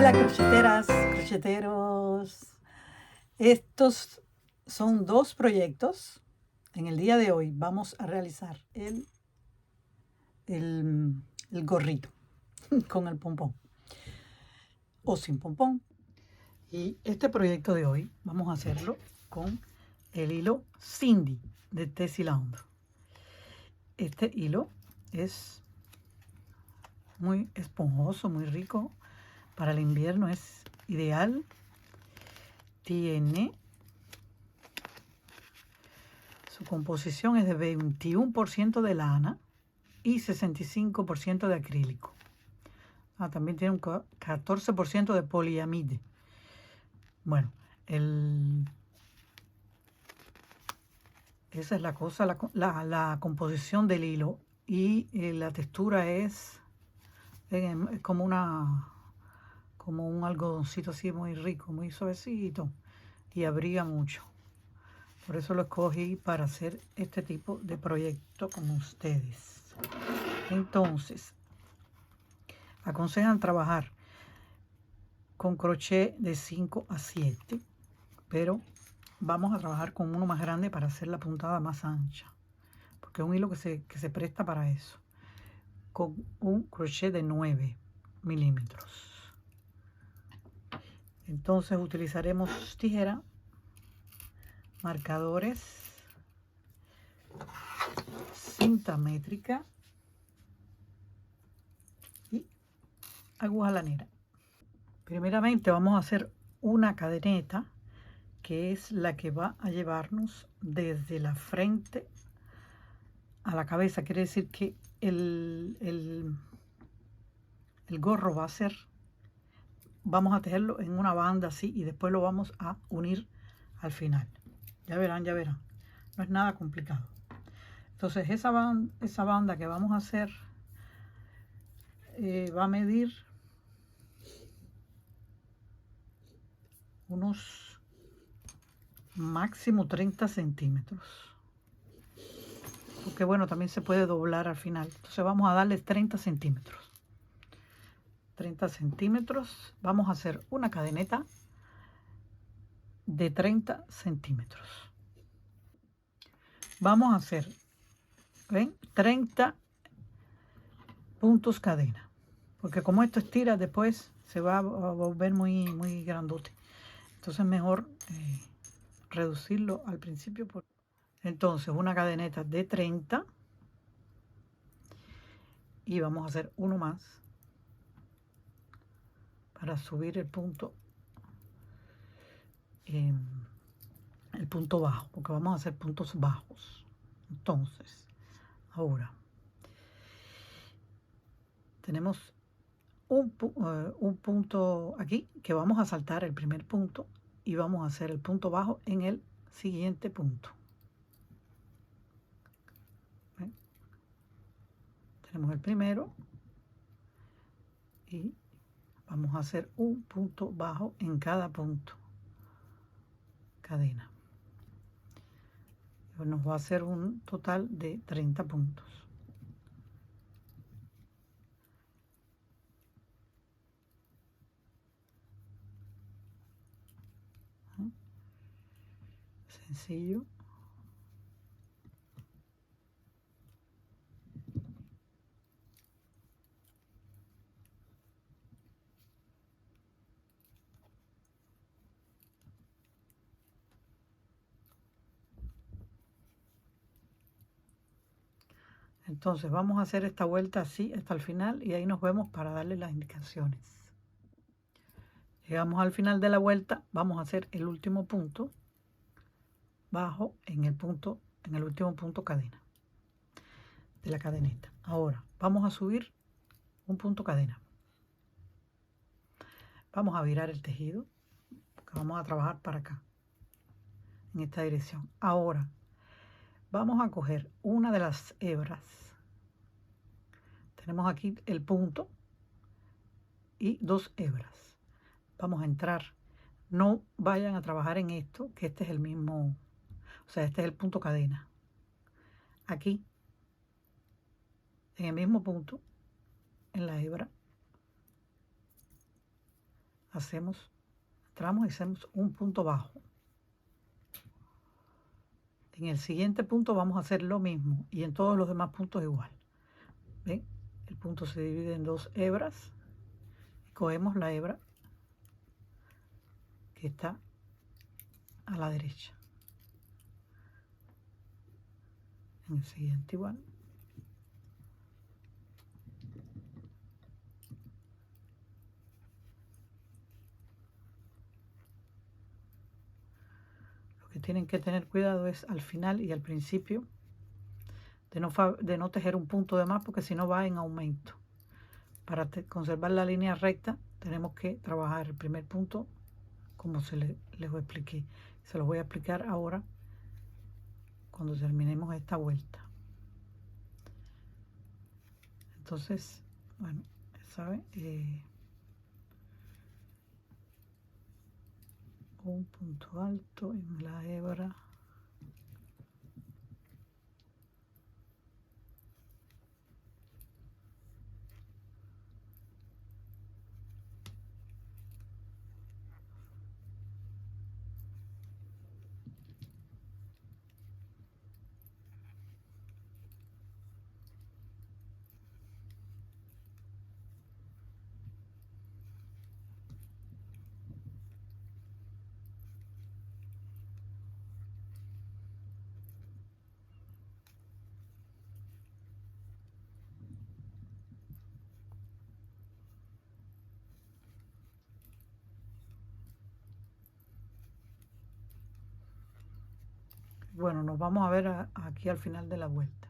Hola crocheteras, crocheteros. Estos son dos proyectos. En el día de hoy vamos a realizar el gorrito con el pompón o sin pompón. Y este proyecto de hoy vamos a hacerlo con el hilo Cindy de Tessiland. Este hilo es muy esponjoso, muy rico. Para el invierno es ideal. Su composición es de 21% de lana y 65% de acrílico. También tiene un 14% de poliamide. Bueno, esa es la cosa, la composición del hilo. Y la textura es como un algodoncito así muy rico, muy suavecito, y abriga mucho. Por eso lo escogí para hacer este tipo de proyecto con ustedes. Entonces, aconsejan trabajar con crochet de 5 a 7, pero vamos a trabajar con uno más grande para hacer la puntada más ancha, porque es un hilo que se presta para eso, con un crochet de 9 milímetros. Entonces utilizaremos tijera, marcadores, cinta métrica y aguja lanera. Primeramente vamos a hacer una cadeneta, que es la que va a llevarnos desde la frente a la cabeza. Quiere decir que el gorro va a ser, vamos a tejerlo en una banda así y después lo vamos a unir al final. Ya verán, ya verán. No es nada complicado. Entonces esa banda que vamos a hacer va a medir unos máximo 30 centímetros. Porque bueno, también se puede doblar al final. Entonces vamos a darle 30 centímetros. 30 centímetros. Vamos a hacer una cadeneta de 30 centímetros. Vamos a hacer, ¿ven? 30 puntos cadena. Porque como esto estira, después se va a volver muy grandote. Entonces es mejor reducirlo al principio. Entonces una cadeneta de 30. Y vamos a hacer uno más para subir el punto bajo, porque vamos a hacer puntos bajos. Entonces, ahora tenemos un punto aquí que vamos a saltar el primer punto y vamos a hacer el punto bajo en el siguiente punto. ¿Ven? Tenemos el primero y vamos a hacer un punto bajo en cada punto, cadena. Nos va a hacer un total de 30 puntos. Sencillo. Entonces vamos a hacer esta vuelta así hasta el final y ahí nos vemos para darle las indicaciones. Llegamos al final de la vuelta, vamos a hacer el último punto bajo en el último punto cadena de la cadeneta. Ahora vamos a subir un punto cadena. Vamos a virar el tejido porque vamos a trabajar para acá, en esta dirección. Ahora vamos a coger una de las hebras. Tenemos aquí el punto y 2 hebras. Vamos a entrar. No vayan a trabajar en esto, que este es el mismo, o sea, este es el punto cadena. Aquí, en el mismo punto, en la hebra, entramos y hacemos un punto bajo. En el siguiente punto vamos a hacer lo mismo y en todos los demás puntos igual. ¿Ven? El punto se divide en 2 hebras. Cogemos la hebra que está a la derecha. En el siguiente igual. Lo que tienen que tener cuidado es al final y al principio de no tejer un punto de más, porque si no va en aumento. Para conservar la línea recta tenemos que trabajar el primer punto como les expliqué. Se los voy a explicar ahora cuando terminemos esta vuelta. Entonces, bueno, ¿saben? Un punto alto en la hebra. Bueno, nos vamos a ver aquí al final de la vuelta.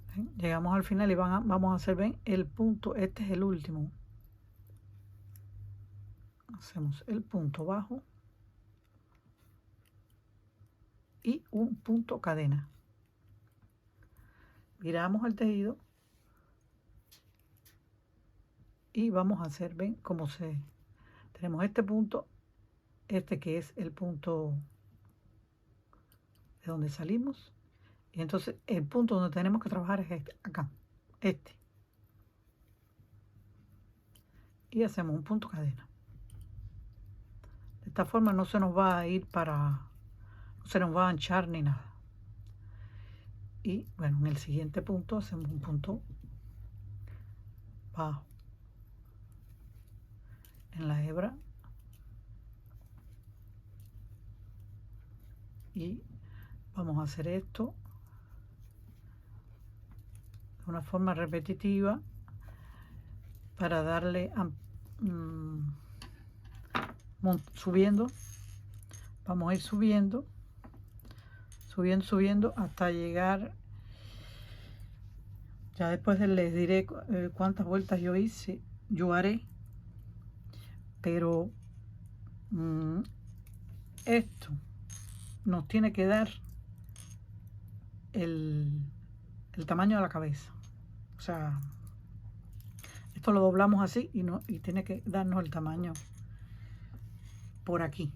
¿Ven? Llegamos al final y vamos a hacer, ven, el punto, este es el último. Hacemos el punto bajo y un punto cadena. Giramos el tejido y vamos a hacer, ven, cómo tenemos este punto, este que es el punto de donde salimos, y entonces el punto donde tenemos que trabajar es este, acá, este, y hacemos un punto cadena. De esta forma no se nos va a ir no se nos va a anchar ni nada. Y bueno, en el siguiente punto hacemos un punto bajo en la hebra y vamos a hacer esto de una forma repetitiva para darle subiendo. Vamos a ir subiendo hasta llegar. Ya después les diré cuántas vueltas yo haré, pero esto nos tiene que dar el tamaño de la cabeza. O sea, esto lo doblamos así y tiene que darnos el tamaño por aquí.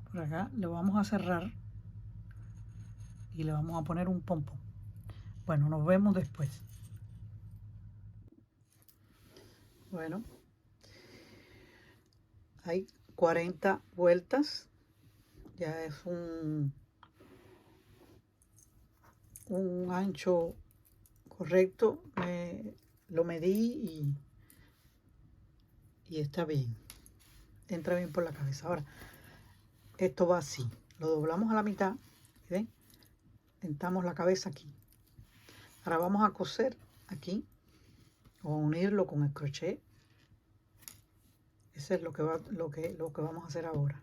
Por acá lo vamos a cerrar y le vamos a poner un pompón. Bueno, nos vemos después. Bueno, hay 40 vueltas. Ya es un ancho correcto. Lo medí y está bien. Entra bien por la cabeza. Ahora, esto va así. Lo doblamos a la mitad. ¿Ven? Sentamos la cabeza aquí. Ahora vamos a coser aquí o a unirlo con el crochet. Eso es lo que vamos a hacer ahora.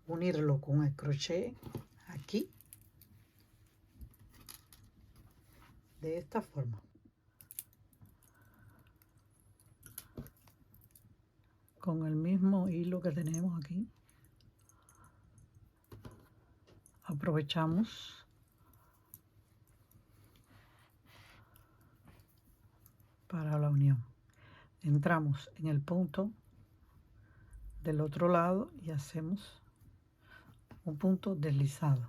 Unirlo con el crochet aquí. De esta forma. Con el mismo hilo que tenemos aquí. Aprovechamos para la unión. Entramos en el punto del otro lado y hacemos un punto deslizado.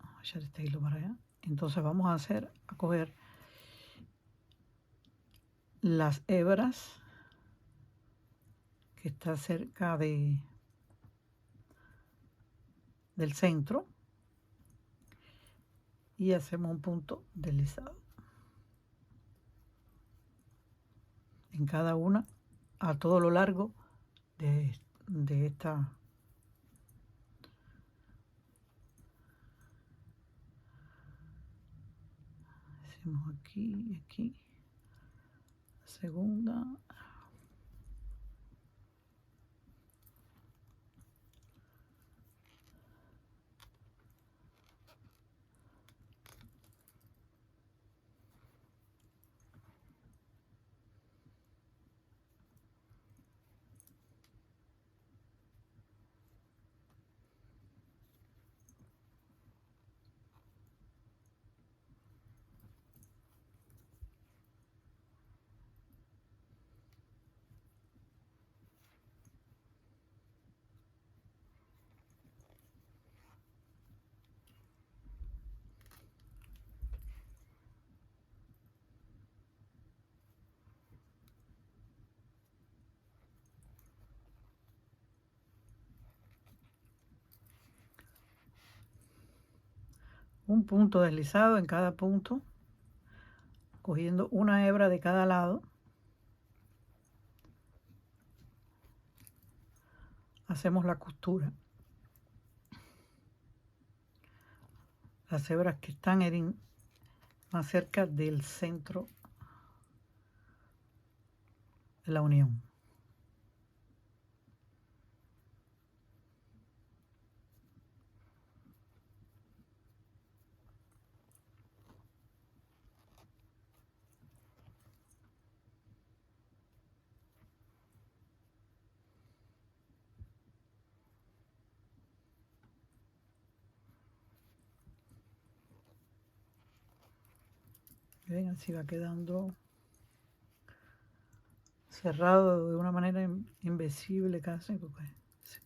Vamos a echar este hilo para allá. Entonces vamos a coger las hebras que está cerca del centro y hacemos un punto deslizado en cada una a todo lo largo de esta. Hacemos aquí y aquí, segunda. Un punto deslizado en cada punto, cogiendo una hebra de cada lado. Hacemos la costura. Las hebras que están más cerca del centro de la unión. Ven, así va quedando cerrado de una manera invisible casi, porque sí.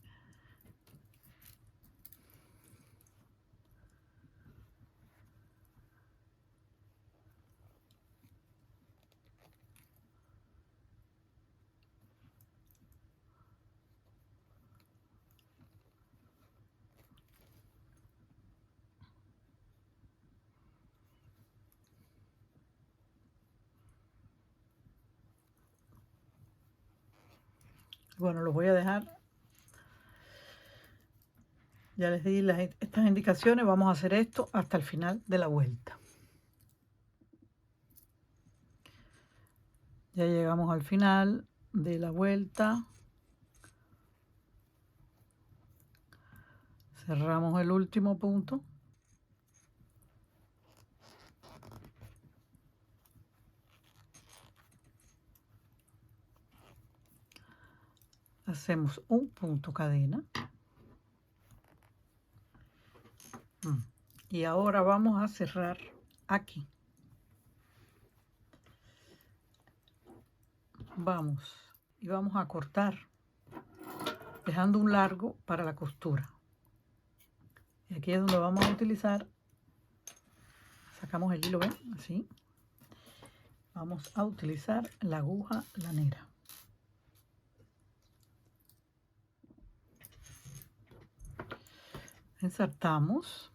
Bueno, los voy a dejar. Ya les di estas indicaciones. Vamos a hacer esto hasta el final de la vuelta. Ya llegamos al final de la vuelta. Cerramos el último punto. Hacemos un punto cadena. Y ahora vamos a cerrar aquí. Vamos a cortar, dejando un largo para la costura. Y aquí es donde vamos a utilizar, sacamos el hilo, ¿ven? Así. Vamos a utilizar la aguja lanera. Insertamos.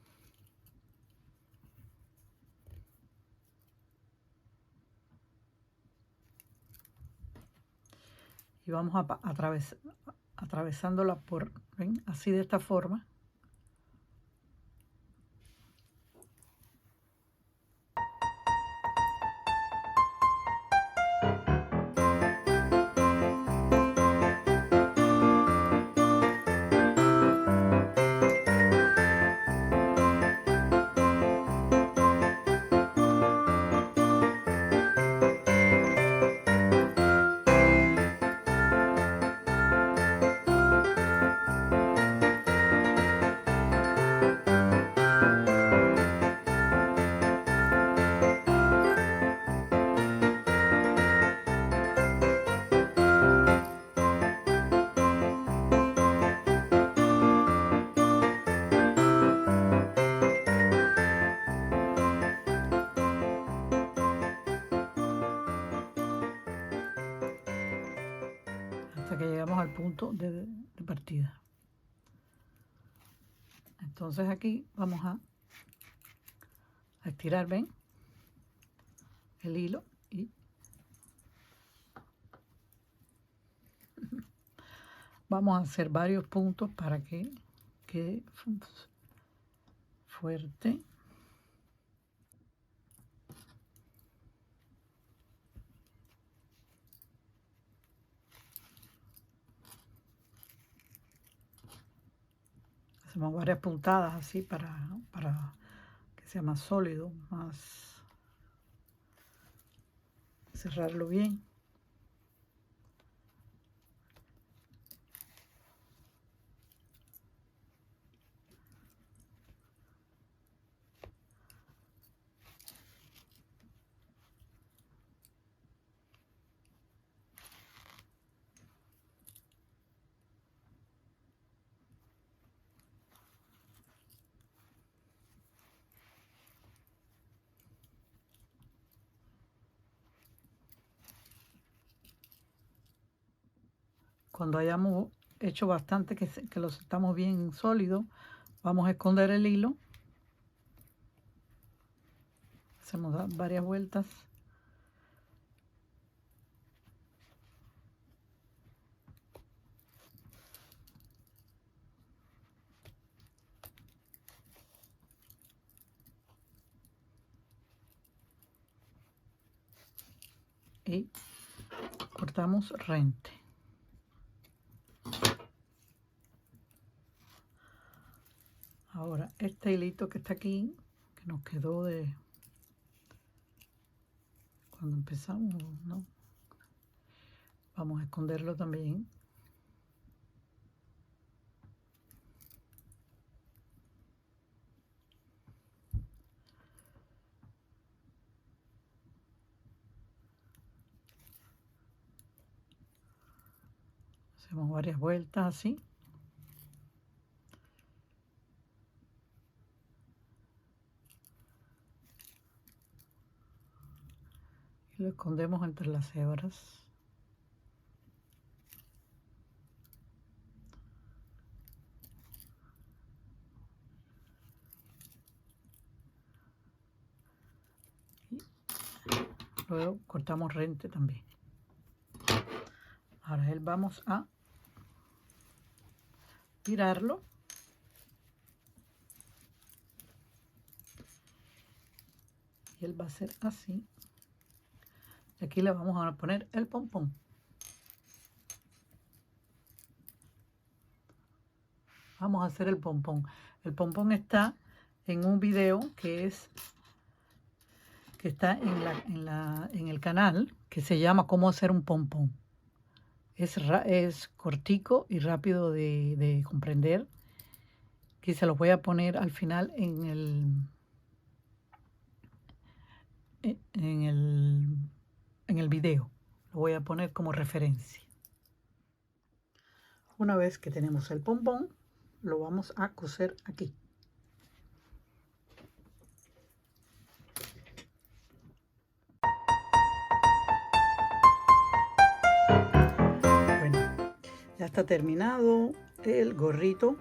Y vamos a atravesándola ¿ven? Así, de esta forma. al punto de partida. Entonces aquí vamos a estirar, ¿ven? El hilo y vamos a hacer varios puntos para que quede fuerte. Hacemos varias puntadas así para que sea más sólido, más cerrarlo bien. Cuando hayamos hecho bastante, que los estamos bien sólidos, vamos a esconder el hilo. Hacemos varias vueltas. Y cortamos rente. Ahora, este hilito que está aquí, que nos quedó de cuando empezamos, ¿no? Vamos a esconderlo también. Hacemos varias vueltas así. Y lo escondemos entre las hebras. Luego cortamos rente también. Ahora vamos a tirarlo. Y él va a ser así. Y aquí le vamos a poner el pompón. Vamos a hacer el pompón. El pompón está en un video que está en el canal, que se llama Cómo hacer un pompón. Es cortico y rápido de comprender, que se los voy a poner al final en el video. Lo voy a poner como referencia. Una vez que tenemos el pompón, lo vamos a coser aquí. Bueno, ya está terminado el gorrito.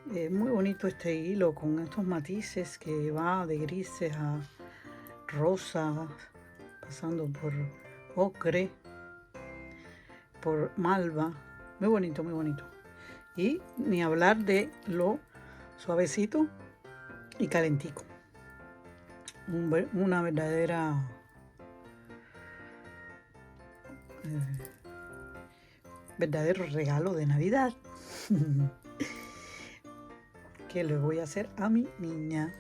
Muy bonito este hilo con estos matices que va de grises a rosa, pasando por ocre, por malva. Muy bonito, muy bonito. Y ni hablar de lo suavecito y calentico. Una verdadera verdadero regalo de Navidad. Que le voy a hacer a mi niña,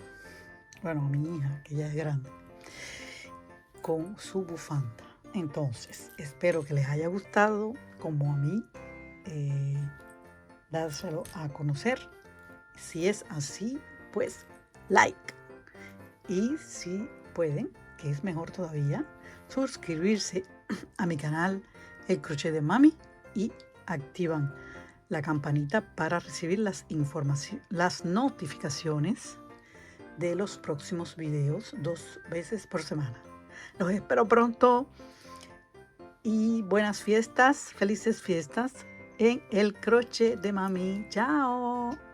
bueno, a mi hija, que ya es grande, con su bufanda. Entonces, espero que les haya gustado, como a mí, dárselo a conocer. Si es así, pues like. Y si pueden, que es mejor todavía, suscribirse a mi canal El Crochet de Mami y activan la campanita para recibir las notificaciones de los próximos videos 2 veces por semana. Los espero pronto. y buenas fiestas, felices fiestas en el crochet de mami. Chao.